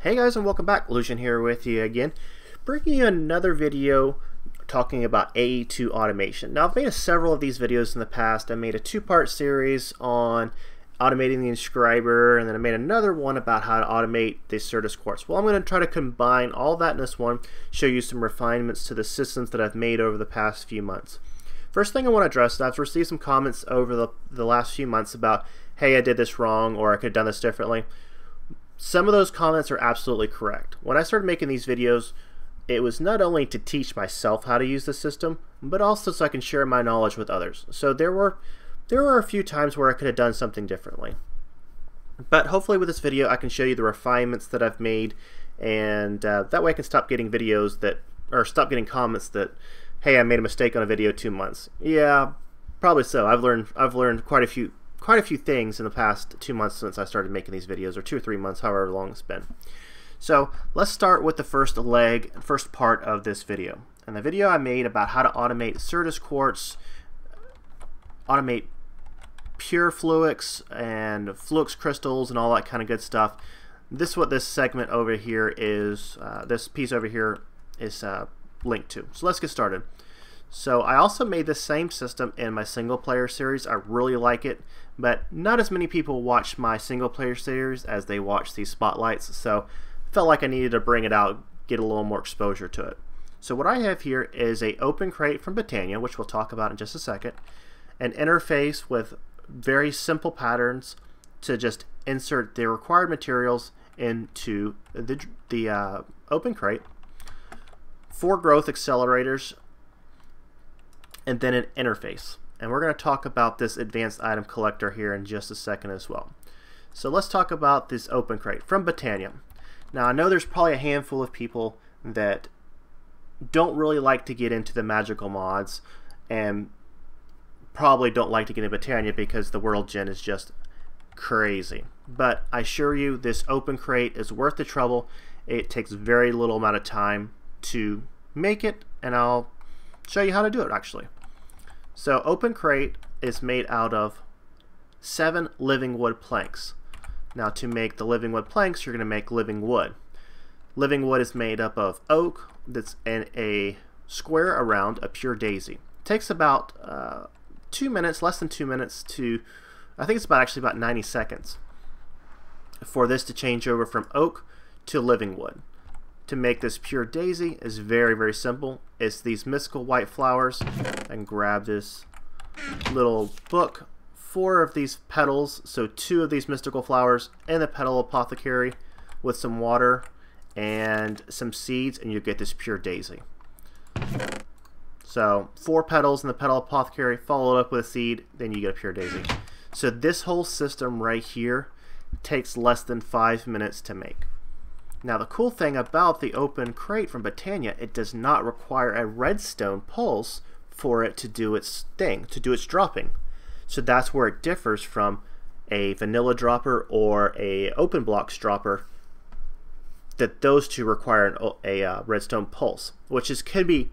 Hey guys, and welcome back. Lucian here with you again, bringing you another video talking about AE2 automation. Now, I've made several of these videos in the past. I made a two-part series on automating the Inscriber, and then I made another one about how to automate the Certus course. Well, I'm going to try to combine all that in this one, show you some refinements to the systems that I've made over the past few months. First thing I want to address is I've received some comments over the last few months about, hey, I did this wrong, or I could have done this differently. Some of those comments are absolutely correct. When I started making these videos, it was not only to teach myself how to use the system, but also so I can share my knowledge with others. So there were a few times where I could have done something differently. But hopefully with this video I can show you the refinements that I've made, and that way I can stop getting stop getting comments that, hey, I made a mistake on a video 2 months. Yeah, probably so. I've learned quite a few things in the past 2 months since I started making these videos, or 2 or 3 months, however long it's been. So let's start with the first part of this video. And the video I made about how to automate Certus quartz, automate pure fluix and fluix crystals and all that kind of good stuff. This is what this segment over here is, this piece over here is linked to. So let's get started. So I also made the same system in my single player series. I really like it, but not as many people watch my single player series as they watch these spotlights, so I felt like I needed to bring it out, get a little more exposure to it. So what I have here is a open crate from Britannia, which we'll talk about in just a second, an interface with very simple patterns to just insert the required materials into the open crate, 4 growth accelerators, and then an interface. And we're going to talk about this advanced item collector here in just a second as well. So let's talk about this open crate from Britannia. Now, I know there's probably a handful of people that don't really like to get into the magical mods and probably don't like to get into Britannia because the world gen is just crazy. But I assure you, this open crate is worth the trouble. It takes very little amount of time to make it, and I'll show you how to do it actually. So open crate is made out of 7 living wood planks. Now, to make the living wood planks, you're going to make living wood. Living wood is made up of oak that's in a square around a pure daisy. It takes about 2 minutes, less than 2 minutes to, I think it's actually about 90 seconds for this to change over from oak to living wood. To make this pure daisy is very, very simple. It's these mystical white flowers. I can grab this little book. 4 of these petals, so 2 of these mystical flowers and the petal apothecary with some water and some seeds, and you get this pure daisy. So 4 petals in the petal apothecary followed up with a seed, then you get a pure daisy. So this whole system right here takes less than 5 minutes to make. Now, the cool thing about the open crate from Britannia, it does not require a redstone pulse for it to do its thing, to do its dropping. So that's where it differs from a vanilla dropper or a open blocks dropper, that those two require a redstone pulse, which can be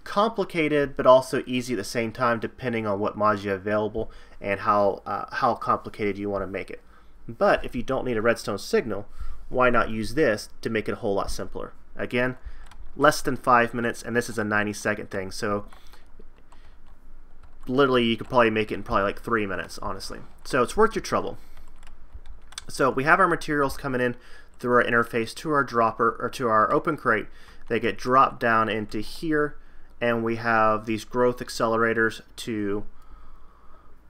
complicated but also easy at the same time, depending on what mods you have available and how complicated you want to make it. But if you don't need a redstone signal, why not use this to make it a whole lot simpler? Again, less than 5 minutes, and this is a 90-second thing, so literally you could probably make it in probably like 3 minutes, honestly. So it's worth your trouble. So we have our materials coming in through our interface to our dropper, or to our open crate. They get dropped down into here, and we have these growth accelerators to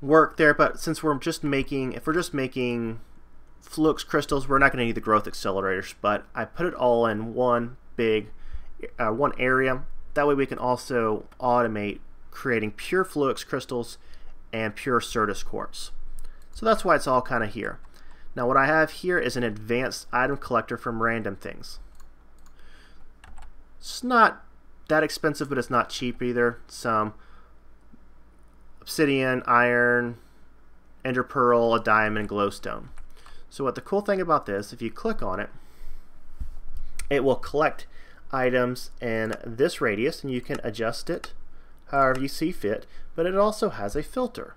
work there. But since if we're just making flux crystals, we're not going to need the growth accelerators, but I put it all in one area. That way we can also automate creating pure flux crystals and pure Certus quartz. So that's why it's all kind of here. Now, what I have here is an advanced item collector from Random Things. It's not that expensive, but it's not cheap either. Some obsidian, iron, ender pearl, a diamond, glowstone. So what the cool thing about this, if you click on it, it will collect items in this radius, and you can adjust it however you see fit, but it also has a filter.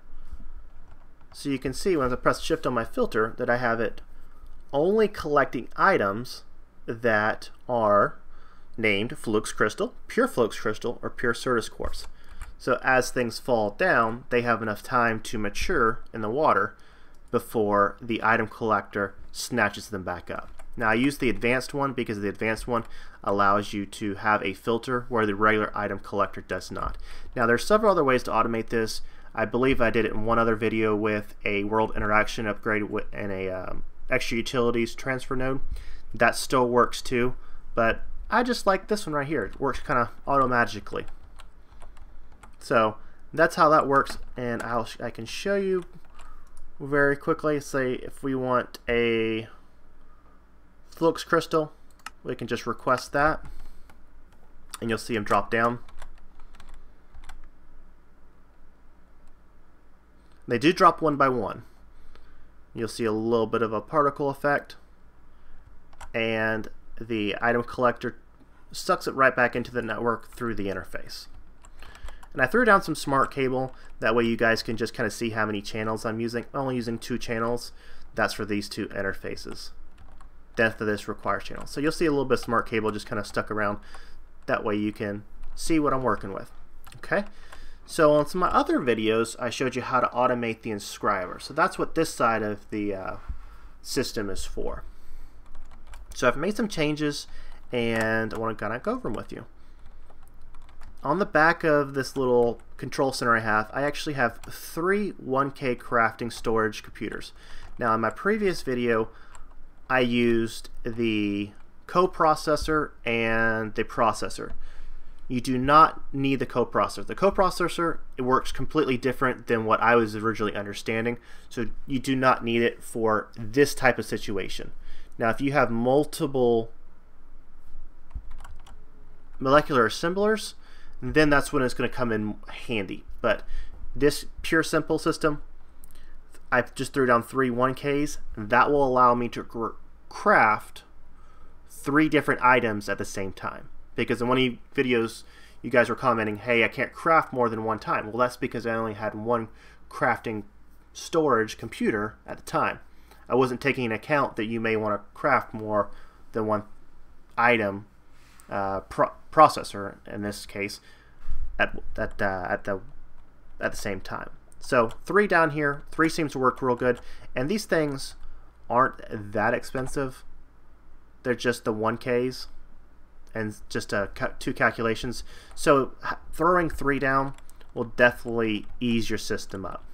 So you can see when I press shift on my filter that I have it only collecting items that are named flux crystal, pure flux crystal, or pure Certus quartz. So as things fall down, they have enough time to mature in the water before the item collector snatches them back up. Now I use the advanced one because the advanced one allows you to have a filter where the regular item collector does not. Now there's several other ways to automate this. I believe I did it in one other video with a world interaction upgrade and a extra utilities transfer node. That still works too, but I just like this one right here. It works kind of auto-magically. So that's how that works, and I can show you very quickly. Say if we want a flux crystal, we can just request that, and you'll see them drop down. They do drop one by one. You'll see a little bit of a particle effect, and the item collector sucks it right back into the network through the interface. And I threw down some smart cable, that way you guys can just kind of see how many channels I'm using. I'm only using 2 channels. That's for these 2 interfaces. Then for this requires channel. So you'll see a little bit of smart cable just kind of stuck around. That way you can see what I'm working with. Okay. So on some of my other videos, I showed you how to automate the inscriber. So that's what this side of the system is for. So I've made some changes, and I want to kind of go over them with you. On the back of this little control center I actually have 3 1K crafting storage computers. Now in my previous video, I used the coprocessor and the processor. You do not need the coprocessor. The coprocessor, it works completely different than what I was originally understanding, so you do not need it for this type of situation. Now if you have multiple molecular assemblers, then that's when it's going to come in handy. But this pure simple system, I just threw down 3 1Ks. That will allow me to craft 3 different items at the same time. Because in one of the videos, you guys were commenting, hey, I can't craft more than one time. Well, that's because I only had 1 crafting storage computer at the time. I wasn't taking into account that you may want to craft more than 1 item processor in this case at the same time. So 3 down here, 3 seems to work real good, and these things aren't that expensive. They're just the 1Ks and just 2 calculations. So throwing 3 down will definitely ease your system up.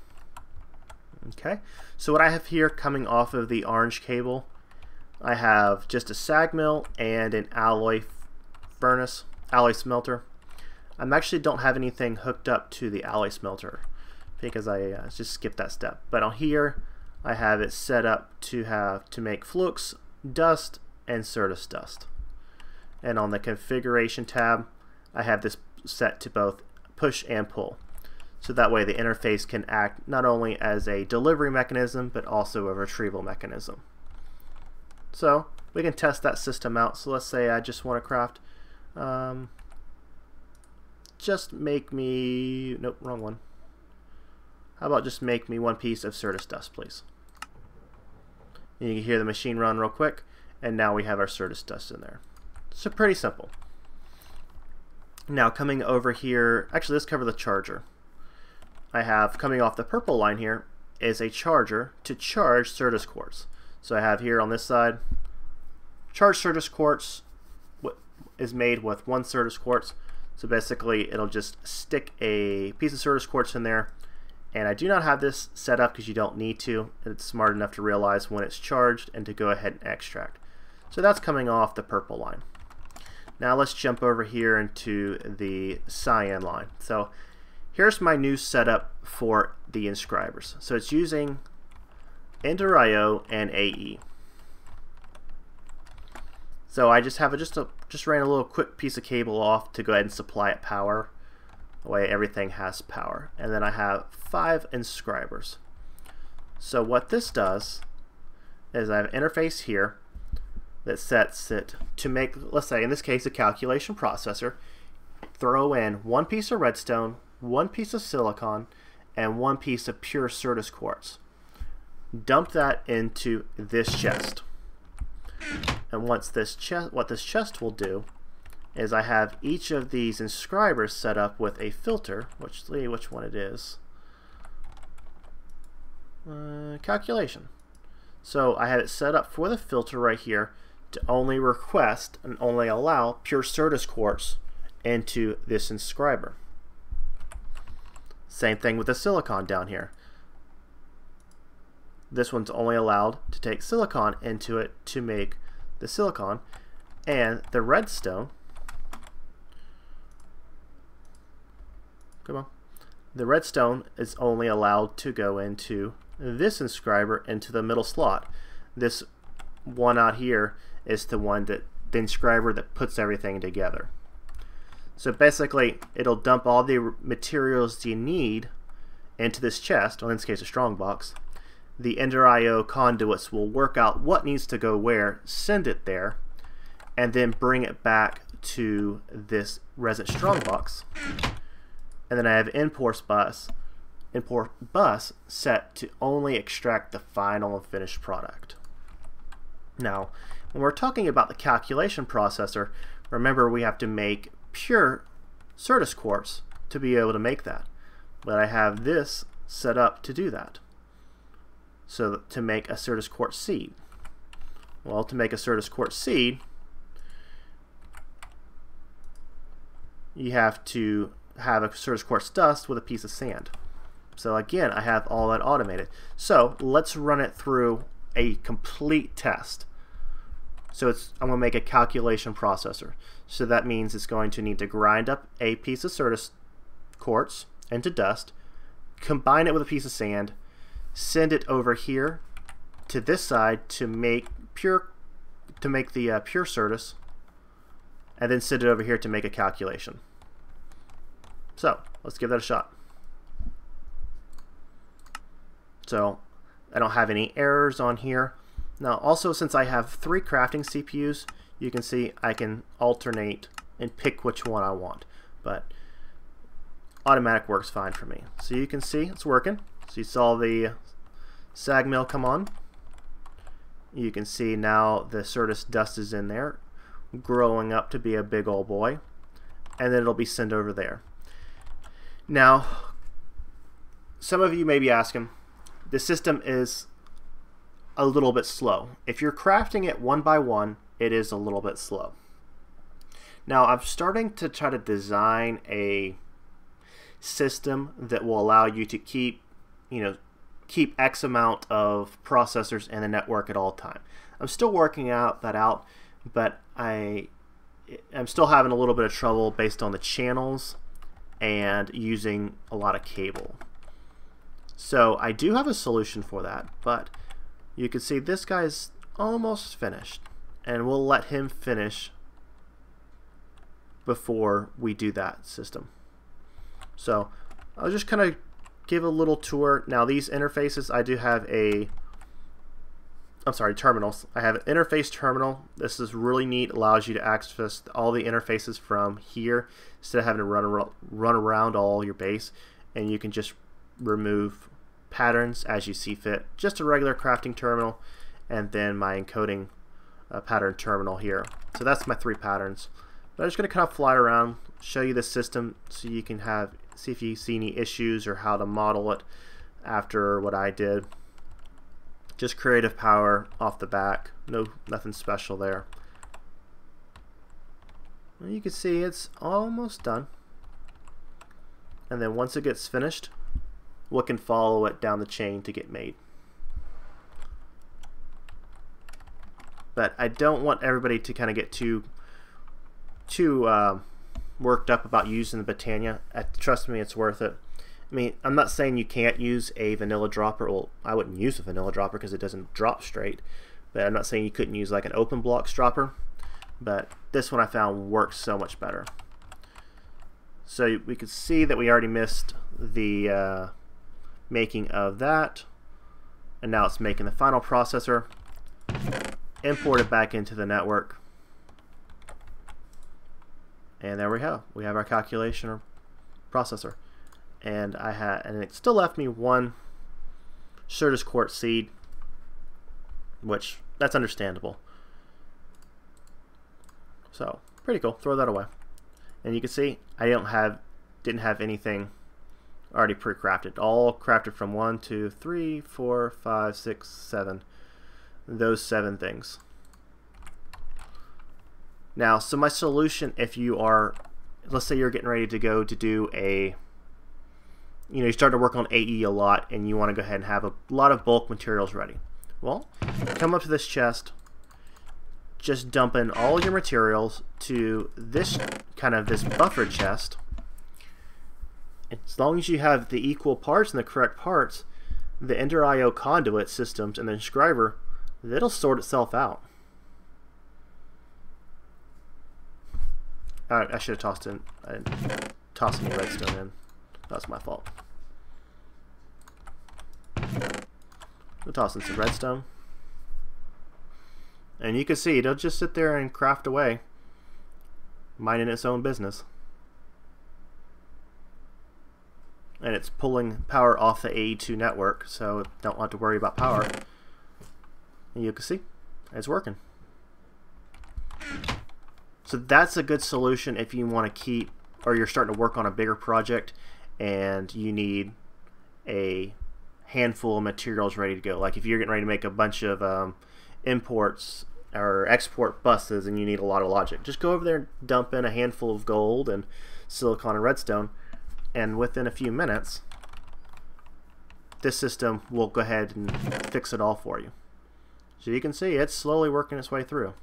Okay, so what I have here coming off of the orange cable, I have just a sag mill and an alloy furnace, alloy smelter. I actually don't have anything hooked up to the alloy smelter because I just skipped that step. But on here, I have it set up to make flux, dust, and Certus dust. And on the configuration tab, I have this set to both push and pull. So that way the interface can act not only as a delivery mechanism, but also a retrieval mechanism. So we can test that system out. So let's say I just want to craft, just make me, nope, wrong one. How about just make me 1 piece of Certus dust, please. And you can hear the machine run real quick, and now we have our Certus dust in there. So pretty simple. Now coming over here, actually let's cover the charger. I have coming off the purple line here is a charger to charge Certus quartz. So I have here on this side, charged Certus quartz is made with 1 Certus quartz. So basically it'll just stick a piece of Certus quartz in there. And I do not have this set up because you don't need to. It's smart enough to realize when it's charged and to go ahead and extract. So that's coming off the purple line. Now let's jump over here into the cyan line. So here's my new setup for the Inscribers. So it's using Ender.io and AE. So I just have just ran a little quick piece of cable off to go ahead and supply it power. The way everything has power. And then I have 5 Inscribers. So what this does is I have an interface here that sets it to make, let's say in this case, a calculation processor. Throw in 1 piece of redstone, 1 piece of silicon, and 1 piece of pure Certus quartz. Dump that into this chest. And once this chest, what this chest will do is I have each of these inscribers set up with a filter, which see which one it is. Calculation. So I have it set up for the filter right here to only request and only allow pure Certus quartz into this inscriber. Same thing with the silicon down here. This one's only allowed to take silicon into it to make the silicon, and the redstone, come on, the redstone is only allowed to go into this inscriber into the middle slot. This one out here is the one that the inscriber that puts everything together. So basically it'll dump all the materials you need into this chest, or in this case a strongbox. The Ender IO conduits will work out what needs to go where, send it there, and then bring it back to this resin strongbox. And then I have import bus set to only extract the final and finished product. Now, when we're talking about the calculation processor, remember we have to make pure Certus quartz to be able to make that. But I have this set up to do that. So to make a Certus quartz seed. Well, to make a Certus quartz seed, you have to have a Certus quartz dust with a piece of sand. So again, I have all that automated. So let's run it through a complete test. So I'm going to make a calculation processor. So that means it's going to need to grind up a piece of Certus quartz into dust, combine it with a piece of sand, send it over here to this side to make the pure Certus, and then send it over here to make a calculation. So let's give that a shot. So I don't have any errors on here. Now also, since I have 3 crafting CPUs, you can see I can alternate and pick which one I want, but automatic works fine for me. So you can see it's working. So you saw the sag mill come on. You can see now the Certus dust is in there, growing up to be a big old boy, and then it'll be sent over there. Now, some of you may be asking, the system is a little bit slow. If you're crafting it one by one, it is a little bit slow. Now, I'm starting to try to design a system that will allow you to keep X amount of processors in the network at all time. I'm still working that out, but I'm still having a little bit of trouble based on the channels and using a lot of cable. So I do have a solution for that, but you can see this guy's almost finished, and we'll let him finish before we do that system. So I'll just kind of give a little tour. Now these interfaces, I do have terminals. I have an interface terminal. This is really neat. Allows you to access all the interfaces from here instead of having to run around all your base, and you can just remove patterns as you see fit. Just a regular crafting terminal, and then my encoding pattern terminal here. So that's my 3 patterns. But I'm just going to kind of fly around, show you the system so you can see if you see any issues or how to model it after what I did. Just creative power off the back, nothing special there. Well, you can see it's almost done, and then once it gets finished, we can follow it down the chain to get made. But I don't want everybody to kind of get too worked up about using the Britannia. Trust me, it's worth it. I mean, I'm not saying you can't use a vanilla dropper. Well, I wouldn't use a vanilla dropper because it doesn't drop straight. But I'm not saying you couldn't use like an open blocks dropper. But this one I found works so much better. So we could see that we already missed the making of that. And now it's making the final processor. Import it back into the network. And there we go. We have our calculation processor. And it still left me 1 Certus quartz seed, which that's understandable. So pretty cool. Throw that away. And you can see I didn't have anything already pre-crafted. All crafted from 1, 2, 3, 4, 5, 6, 7. Those 7 things. Now, so my solution, if you are, let's say you're getting ready to go to do a, you start to work on AE a lot and you want to go ahead and have a lot of bulk materials ready. Well, come up to this chest, just dump in all your materials to this this buffer chest. As long as you have the equal parts and the correct parts, the Ender IO conduit systems and the Inscriber, it'll sort itself out. I should have tossed in. I didn't toss any redstone in. That's my fault. We'll toss in some redstone. And you can see it'll just sit there and craft away, minding its own business. And it's pulling power off the AE2 network, so don't have to worry about power. And you can see it's working. So that's a good solution if you want to keep, or you're starting to work on a bigger project and you need a handful of materials ready to go. Like if you're getting ready to make a bunch of imports or export buses and you need a lot of logic, just go over there and dump in a handful of gold and silicon and redstone, and within a few minutes this system will go ahead and fix it all for you. So you can see it's slowly working its way through.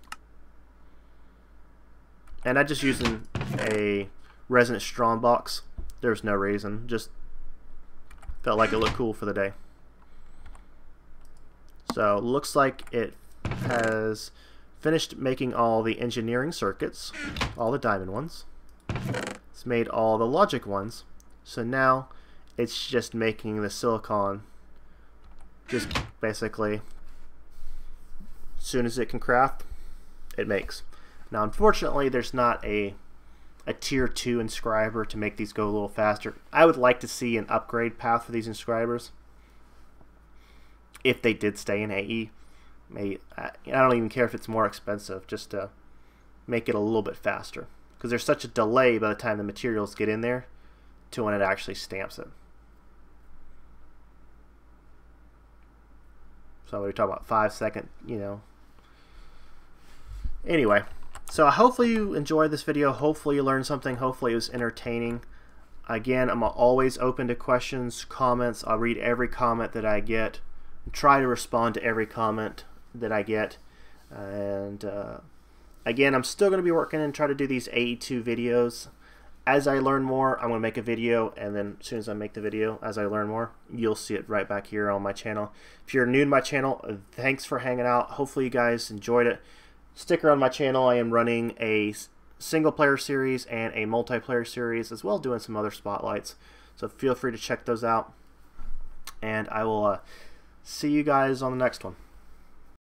And I'm just using a resonant strong box. There's no reason, just felt like it looked cool for the day. So looks like it has finished making all the engineering circuits, all the diamond ones. It's made all the logic ones. So now it's just making the silicon, just basically as soon as it can craft, it makes. Now unfortunately there's not a tier 2 inscriber to make these go a little faster. I would like to see an upgrade path for these inscribers if they did stay in AE. I don't even care if it's more expensive, just to make it a little bit faster, because there's such a delay by the time the materials get in there to when it actually stamps it. So we're talking about 5-second, Anyway, so hopefully you enjoyed this video. Hopefully you learned something. Hopefully it was entertaining. Again, I'm always open to questions, comments. I'll read every comment that I get. Try to respond to every comment that I get. And again, I'm still going to be working and try to do these AE2 videos. As I learn more, I'm going to make a video, and then as soon as I make the video, as I learn more, you'll see it right back here on my channel. If you're new to my channel, thanks for hanging out. Hopefully you guys enjoyed it. Stick around my channel. I am running a single player series and a multiplayer series, as well as doing some other spotlights. So feel free to check those out. And I will see you guys on the next one.